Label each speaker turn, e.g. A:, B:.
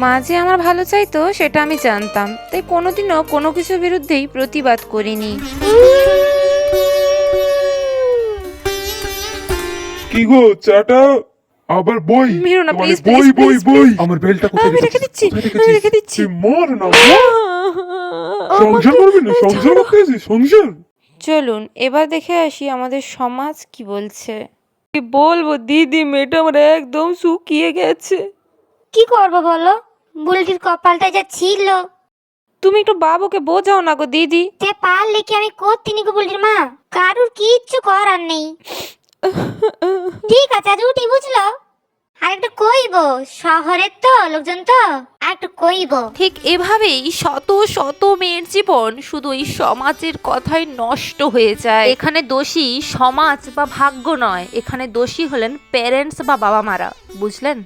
A: মা যে আমার ভালো চাইতো সেটা আমি জানতাম, তাই কোনোদিনও কোনো কিছুর বিরুদ্ধেই প্রতিবাদ করিনি।
B: কি গো চাটা আবার বই?
A: মেরো না,
B: মানে
A: প্লিজ
B: বই
A: প্লিজ
B: বই
A: প্লিজ
B: বই।
A: প্লিজ।
B: আমার বেলটা কোথায়
A: আমি রেখে দিচ্ছি,
B: কোথায়
A: আমি
B: রেখেছিস?
A: রেখে দিচ্ছি।
B: তুই মর না মর। সংসার করবি না? সংসার করতে আছিস? সংসার।
A: চলুন এবার দেখে আসি আমাদের সমাজ কি বলছে। কি বলবো দিদি, মেয়েটা আমার একদম শুকিয়ে গেছে।
C: কি করবো বলো, বুলটির কপালটা যা ছিল।
A: তুমি একটু বাবুকে বোঝাও না গো দিদি।
C: যে পারলে কি আমি করতিনি গো বুলটির মা, কারুর কিচ্ছু করার নেই। ঠিক আছে আজ উঠি বুঝলো, আর একটু কইবো, শহরের তো লোকজন তো, আর একটু কইবো।
D: ঠিক এভাবেই শত শত মেয়ের জীবন শুধু এই সমাজের কথায় নষ্ট হয়ে যায়। এখানে দোষী সমাজ বা ভাগ্য নয়, এখানে দোষী হলেন প্যারেন্টস বা বাবা মারা, বুঝলেন?